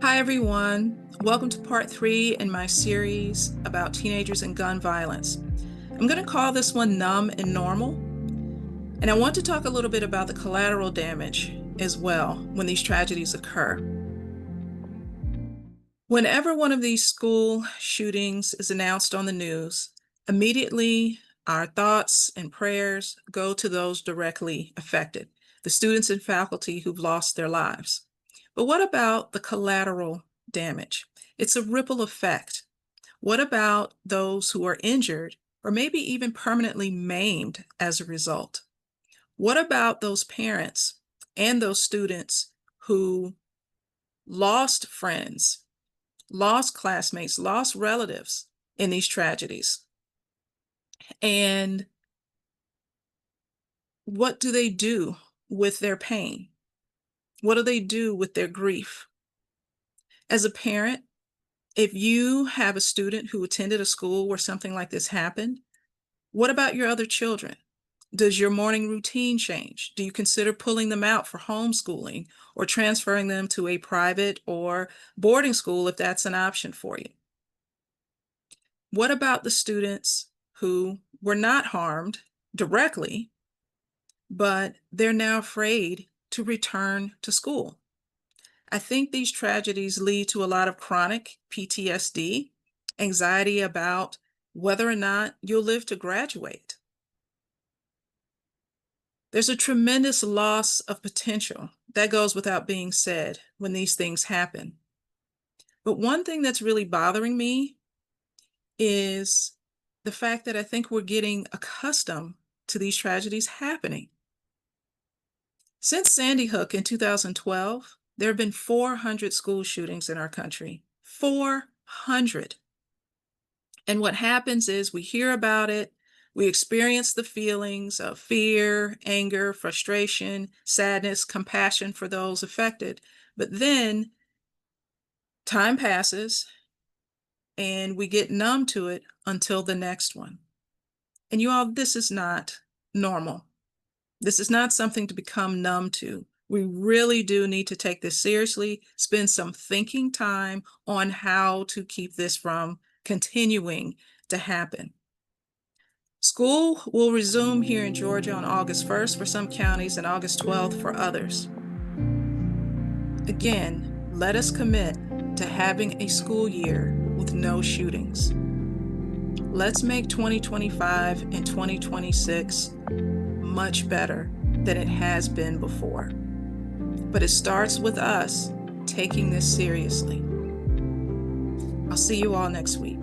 Hi, everyone. Welcome to part 3 in my series about teenagers and gun violence. I'm going to call this one Numb and Normal, and I want to talk a little bit about the collateral damage as well when these tragedies occur. Whenever one of these school shootings is announced on the news, immediately our thoughts and prayers go to those directly affected, the students and faculty who've lost their lives. But what about the collateral damage? It's a ripple effect. What about those who are injured or maybe even permanently maimed as a result? What about those parents and those students who lost friends, lost classmates, lost relatives in these tragedies? And what do they do with their pain? What do they do with their grief? As a parent, if you have a student who attended a school where something like this happened, what about your other children? Does your morning routine change? Do you consider pulling them out for homeschooling or transferring them to a private or boarding school if that's an option for you? What about the students who were not harmed directly, but they're now afraid to return to school? I think these tragedies lead to a lot of chronic PTSD, anxiety about whether or not you'll live to graduate. There's a tremendous loss of potential. That goes without being said when these things happen. But one thing that's really bothering me is the fact that I think we're getting accustomed to these tragedies happening. Since Sandy Hook in 2012, there have been 400 school shootings in our country. 400. And what happens is we hear about it, we experience the feelings of fear, anger, frustration, sadness, compassion for those affected. But then time passes and we get numb to it until the next one. And you all, this is not normal. This is not something to become numb to. We really do need to take this seriously, spend some thinking time on how to keep this from continuing to happen. School will resume here in Georgia on August 1st for some counties and August 12th for others. Again, let us commit to having a school year with no shootings. Let's make 2025 and 2026 much better than it has been before. But it starts with us taking this seriously. I'll see you all next week.